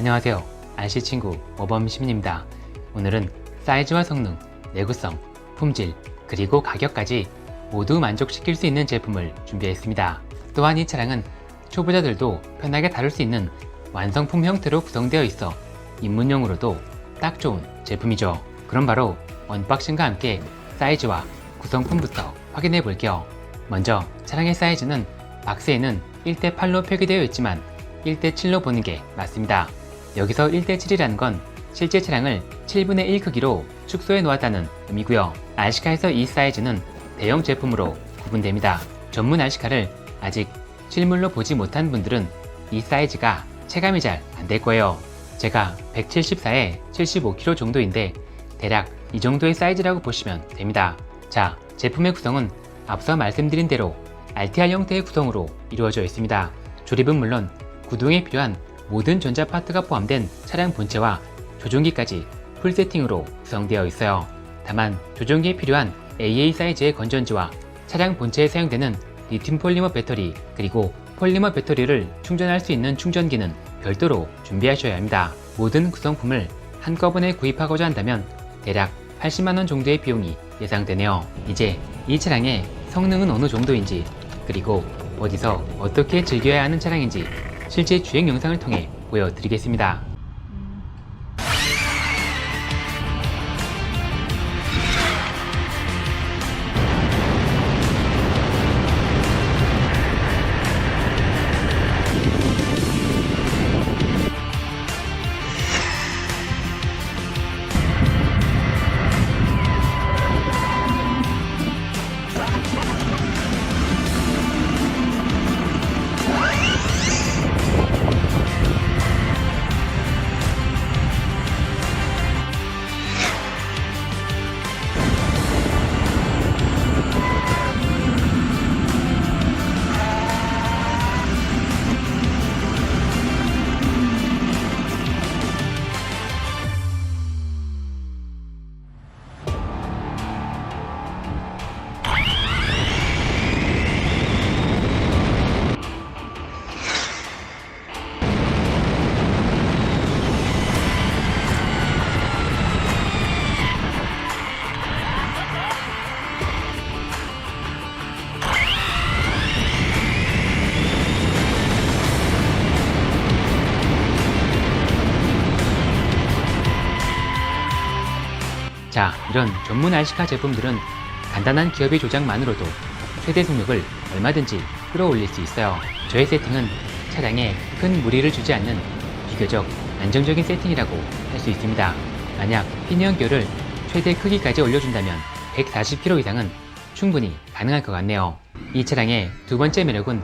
안녕하세요. RC친구 모범시민입니다. 오늘은 사이즈와 성능, 내구성, 품질, 그리고 가격까지 모두 만족시킬 수 있는 제품을 준비했습니다. 또한 이 차량은 초보자들도 편하게 다룰 수 있는 완성품 형태로 구성되어 있어 입문용으로도 딱 좋은 제품이죠. 그럼 바로 언박싱과 함께 사이즈와 구성품부터 확인해 볼게요. 먼저 차량의 사이즈는 박스에는 1:8로 표기되어 있지만 1:7로 보는 게 맞습니다. 여기서 1:7이라는 건 실제 차량을 7분의 1 크기로 축소해 놓았다는 의미고요. RC카에서 이 사이즈는 대형 제품으로 구분됩니다. 전문 RC카를 아직 실물로 보지 못한 분들은 이 사이즈가 체감이 잘 안 될 거예요. 제가 174에 75kg 정도인데 대략 이 정도의 사이즈라고 보시면 됩니다. 자, 제품의 구성은 앞서 말씀드린 대로 RTR 형태의 구성으로 이루어져 있습니다. 조립은 물론 구동에 필요한 모든 전자 파트가 포함된 차량 본체와 조종기까지 풀 세팅으로 구성되어 있어요. 다만 조종기에 필요한 AA 사이즈의 건전지와 차량 본체에 사용되는 리튬 폴리머 배터리 그리고 폴리머 배터리를 충전할 수 있는 충전기는 별도로 준비하셔야 합니다. 모든 구성품을 한꺼번에 구입하고자 한다면 대략 80만원 정도의 비용이 예상되네요. 이제 이 차량의 성능은 어느 정도인지 그리고 어디서 어떻게 즐겨야 하는 차량인지 실제 주행 영상을 통해 보여드리겠습니다. 자, 이런 전문 RC카 제품들은 간단한 기업의 조작만으로도 최대 속력을 얼마든지 끌어올릴 수 있어요. 저의 세팅은 차량에 큰 무리를 주지 않는 비교적 안정적인 세팅이라고 할 수 있습니다. 만약 피니언 기어를 최대 크기까지 올려준다면 140km 이상은 충분히 가능할 것 같네요. 이 차량의 두 번째 매력은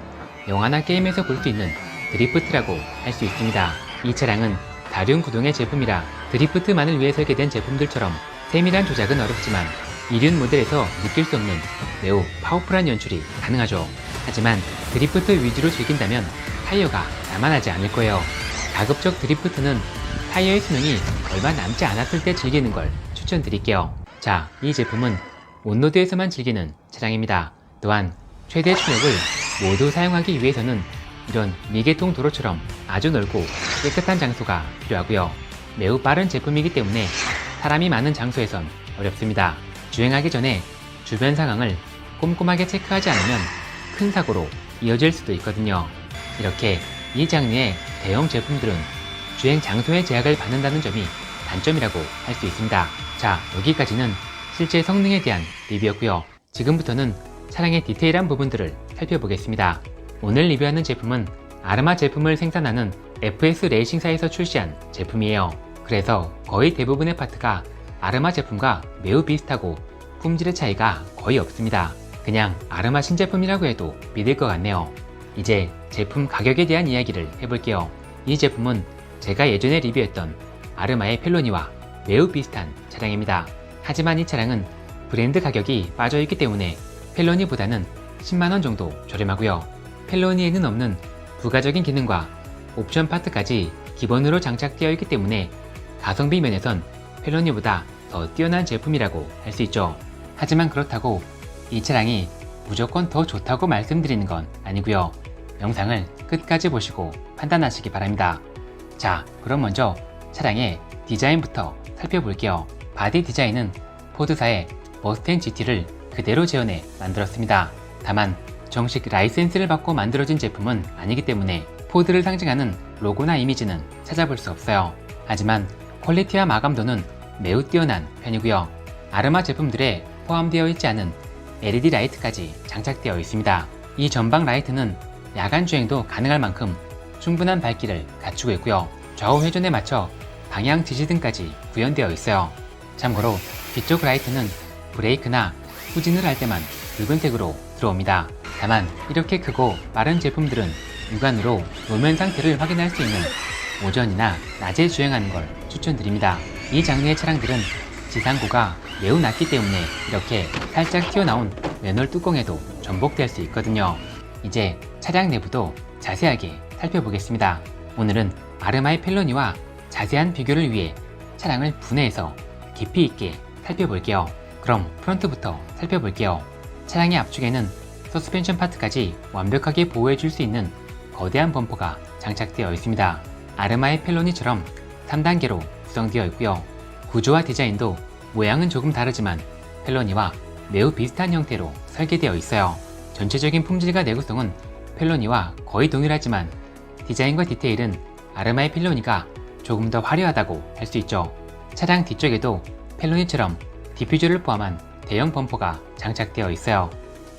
영화나 게임에서 볼 수 있는 드리프트라고 할 수 있습니다. 이 차량은 다륜 구동의 제품이라 드리프트만을 위해 설계된 제품들처럼 세밀한 조작은 어렵지만 이륜 모델에서 느낄 수 없는 매우 파워풀한 연출이 가능하죠. 하지만 드리프트 위주로 즐긴다면 타이어가 나만하지 않을 거예요. 가급적 드리프트는 타이어의 수명이 얼마 남지 않았을 때 즐기는 걸 추천드릴게요. 자, 이 제품은 온로드에서만 즐기는 차량입니다. 또한 최대 출력을 모두 사용하기 위해서는 이런 미개통 도로처럼 아주 넓고 깨끗한 장소가 필요하고요. 매우 빠른 제품이기 때문에 사람이 많은 장소에선 어렵습니다. 주행하기 전에 주변 상황을 꼼꼼하게 체크하지 않으면 큰 사고로 이어질 수도 있거든요. 이렇게 이 장르의 대형 제품들은 주행 장소의 제약을 받는다는 점이 단점이라고 할 수 있습니다. 자, 여기까지는 실제 성능에 대한 리뷰였고요. 지금부터는 차량의 디테일한 부분들을 살펴보겠습니다. 오늘 리뷰하는 제품은 아르마 제품을 생산하는 FS 레이싱사에서 출시한 제품이에요. 그래서 거의 대부분의 파트가 아르마 제품과 매우 비슷하고 품질의 차이가 거의 없습니다. 그냥 아르마 신제품이라고 해도 믿을 것 같네요. 이제 제품 가격에 대한 이야기를 해볼게요. 이 제품은 제가 예전에 리뷰했던 아르마의 펠로니와 매우 비슷한 차량입니다. 하지만 이 차량은 브랜드 가격이 빠져있기 때문에 펠로니보다는 10만원 정도 저렴하고요. 펠로니에는 없는 부가적인 기능과 옵션 파트까지 기본으로 장착되어 있기 때문에 가성비 면에선 펠로니보다 더 뛰어난 제품이라고 할 수 있죠. 하지만 그렇다고 이 차량이 무조건 더 좋다고 말씀드리는 건 아니고요. 영상을 끝까지 보시고 판단하시기 바랍니다. 자, 그럼 먼저 차량의 디자인부터 살펴볼게요. 바디 디자인은 포드사의 머스탱 GT를 그대로 재현해 만들었습니다. 다만 정식 라이센스를 받고 만들어진 제품은 아니기 때문에 포드를 상징하는 로고나 이미지는 찾아볼 수 없어요. 하지만 퀄리티와 마감도는 매우 뛰어난 편이고요. 아르마 제품들에 포함되어 있지 않은 LED 라이트까지 장착되어 있습니다. 이 전방 라이트는 야간 주행도 가능할 만큼 충분한 밝기를 갖추고 있고요. 좌우 회전에 맞춰 방향 지시등까지 구현되어 있어요. 참고로 뒤쪽 라이트는 브레이크나 후진을 할 때만 붉은색으로 들어옵니다. 다만 이렇게 크고 빠른 제품들은 육안으로 노면 상태를 확인할 수 있는 오전이나 낮에 주행하는 걸 추천드립니다. 이 장르의 차량들은 지상고가 매우 낮기 때문에 이렇게 살짝 튀어나온 맨홀 뚜껑에도 전복될 수 있거든요. 이제 차량 내부도 자세하게 살펴보겠습니다. 오늘은 아르마의 펠로니와 자세한 비교를 위해 차량을 분해해서 깊이 있게 살펴볼게요. 그럼 프론트부터 살펴볼게요. 차량의 앞쪽에는 서스펜션 파트까지 완벽하게 보호해줄 수 있는 거대한 범퍼가 장착되어 있습니다. 아르마의 펠로니처럼 3단계로 구성되어 있고요. 구조와 디자인도 모양은 조금 다르지만 펠로니와 매우 비슷한 형태로 설계되어 있어요. 전체적인 품질과 내구성은 펠로니와 거의 동일하지만 디자인과 디테일은 아르마의 펠로니가 조금 더 화려하다고 할 수 있죠. 차량 뒤쪽에도 펠로니처럼 디퓨저를 포함한 대형 범퍼가 장착되어 있어요.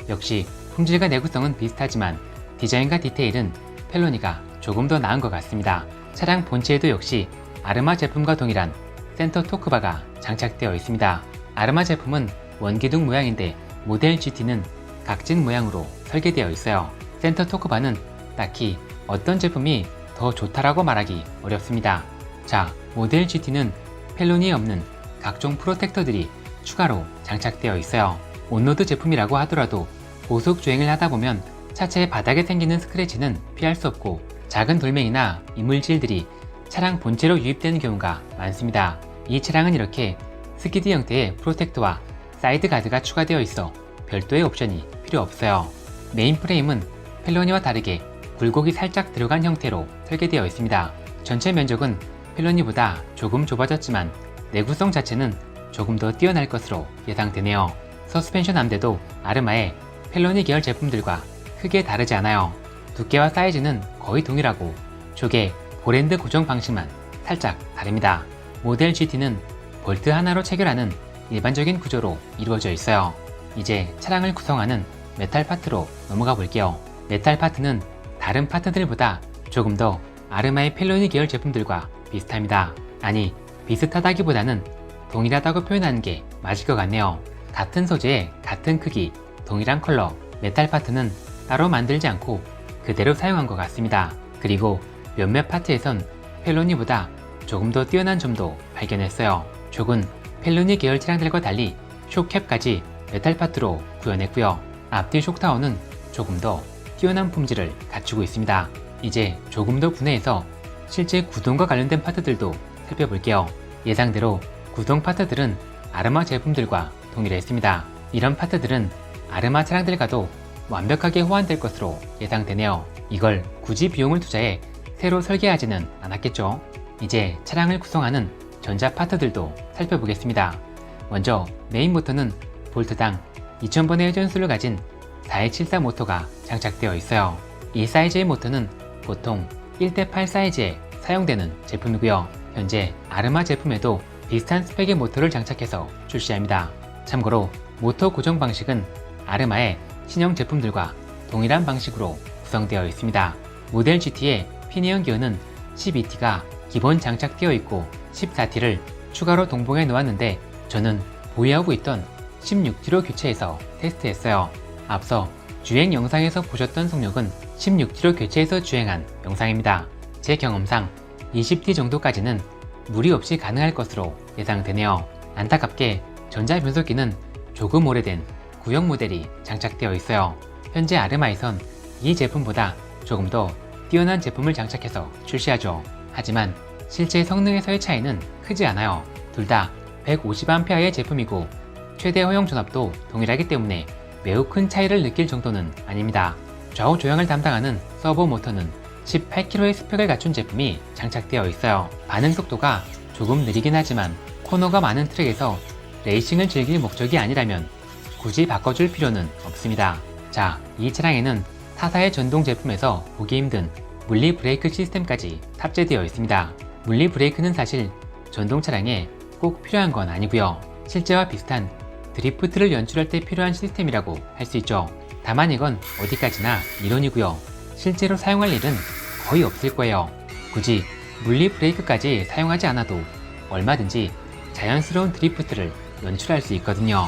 역시 품질과 내구성은 비슷하지만 디자인과 디테일은 펠로니가 조금 더 나은 것 같습니다. 차량 본체에도 역시 아르마 제품과 동일한 센터 토크바가 장착되어 있습니다. 아르마 제품은 원기둥 모양인데 모델 GT는 각진 모양으로 설계되어 있어요. 센터 토크바는 딱히 어떤 제품이 더 좋다라고 말하기 어렵습니다. 자, 모델 GT는 펠로니에 없는 각종 프로텍터들이 추가로 장착되어 있어요. 온로드 제품이라고 하더라도 고속 주행을 하다 보면 차체 바닥에 생기는 스크래치는 피할 수 없고 작은 돌멩이나 이물질들이 차량 본체로 유입되는 경우가 많습니다. 이 차량은 이렇게 스키드 형태의 프로텍터와 사이드 가드가 추가되어 있어 별도의 옵션이 필요 없어요. 메인 프레임은 펠로니와 다르게 굴곡이 살짝 들어간 형태로 설계되어 있습니다. 전체 면적은 펠로니보다 조금 좁아졌지만 내구성 자체는 조금 더 뛰어날 것으로 예상되네요. 서스펜션 암대도 아르마의 펠로니 계열 제품들과 크게 다르지 않아요. 두께와 사이즈는 거의 동일하고 조개, 볼핸드 고정 방식만 살짝 다릅니다. 모델 GT는 볼트 하나로 체결하는 일반적인 구조로 이루어져 있어요. 이제 차량을 구성하는 메탈 파트로 넘어가 볼게요. 메탈 파트는 다른 파트들보다 조금 더 아르마의 펠로니 계열 제품들과 비슷합니다. 아니, 비슷하다기보다는 동일하다고 표현하는 게 맞을 것 같네요. 같은 소재에 같은 크기, 동일한 컬러, 메탈 파트는 따로 만들지 않고 그대로 사용한 것 같습니다. 그리고 몇몇 파트에선 펠로니보다 조금 더 뛰어난 점도 발견했어요. 촉은 펠로니 계열 차량들과 달리 숏캡까지 메탈 파트로 구현했고요. 앞뒤 숏타워는 조금 더 뛰어난 품질을 갖추고 있습니다. 이제 조금 더 분해해서 실제 구동과 관련된 파트들도 살펴볼게요. 예상대로 구동 파트들은 아르마 제품들과 동일했습니다. 이런 파트들은 아르마 차량들과도 완벽하게 호환될 것으로 예상되네요. 이걸 굳이 비용을 투자해 새로 설계하지는 않았겠죠. 이제 차량을 구성하는 전자 파트들도 살펴보겠습니다. 먼저 메인 모터는 볼트당 2000번의 회전수를 가진 4174 모터가 장착되어 있어요. 이 사이즈의 모터는 보통 1:8 사이즈에 사용되는 제품이고요. 현재 아르마 제품에도 비슷한 스펙의 모터를 장착해서 출시합니다. 참고로 모터 고정 방식은 아르마의 신형 제품들과 동일한 방식으로 구성되어 있습니다. 모델 GT의 피니언 기어는 12T가 기본 장착되어 있고 14T를 추가로 동봉해 놓았는데 저는 보유하고 있던 16T로 교체해서 테스트했어요. 앞서 주행 영상에서 보셨던 속력은 16T로 교체해서 주행한 영상입니다. 제 경험상 20T 정도까지는 무리 없이 가능할 것으로 예상되네요. 안타깝게 전자 변속기는 조금 오래된 구형 모델이 장착되어 있어요. 현재 아르마에선 이 제품보다 조금 더 뛰어난 제품을 장착해서 출시하죠. 하지만 실제 성능에서의 차이는 크지 않아요. 둘 다 150A의 제품이고 최대 허용 전압도 동일하기 때문에 매우 큰 차이를 느낄 정도는 아닙니다. 좌우 조향을 담당하는 서버 모터는 18km의 스펙을 갖춘 제품이 장착되어 있어요. 반응 속도가 조금 느리긴 하지만 코너가 많은 트랙에서 레이싱을 즐길 목적이 아니라면 굳이 바꿔줄 필요는 없습니다. 자, 이 차량에는 타사의 전동 제품에서 보기 힘든 물리 브레이크 시스템까지 탑재되어 있습니다. 물리 브레이크는 사실 전동 차량에 꼭 필요한 건 아니고요. 실제와 비슷한 드리프트를 연출할 때 필요한 시스템이라고 할 수 있죠. 다만 이건 어디까지나 이론이고요. 실제로 사용할 일은 거의 없을 거예요. 굳이 물리 브레이크까지 사용하지 않아도 얼마든지 자연스러운 드리프트를 연출할 수 있거든요.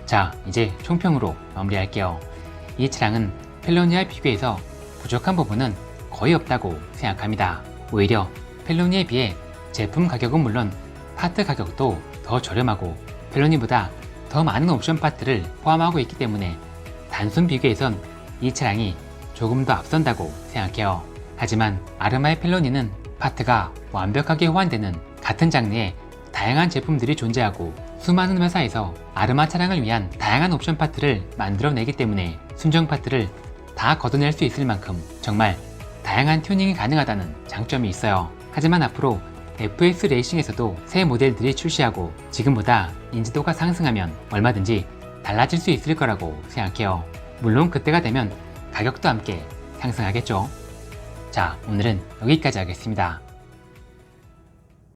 자, 이제 총평으로 마무리할게요. 이 차량은 펠로니와 비교해서 부족한 부분은 거의 없다고 생각합니다. 오히려 펠로니에 비해 제품 가격은 물론 파트 가격도 더 저렴하고 펠로니보다 더 많은 옵션 파트를 포함하고 있기 때문에 단순 비교에선 이 차량이 조금 더 앞선다고 생각해요. 하지만 아르마의 펠로니는 파트가 완벽하게 호환되는 같은 장르의 다양한 제품들이 존재하고 수많은 회사에서 아르마 차량을 위한 다양한 옵션 파트를 만들어내기 때문에 순정 파트를 다 걷어낼 수 있을 만큼 정말 다양한 튜닝이 가능하다는 장점이 있어요. 하지만 앞으로 FS 레이싱에서도 새 모델들이 출시하고 지금보다 인지도가 상승하면 얼마든지 달라질 수 있을 거라고 생각해요. 물론 그때가 되면 가격도 함께 상승하겠죠. 자, 오늘은 여기까지 하겠습니다.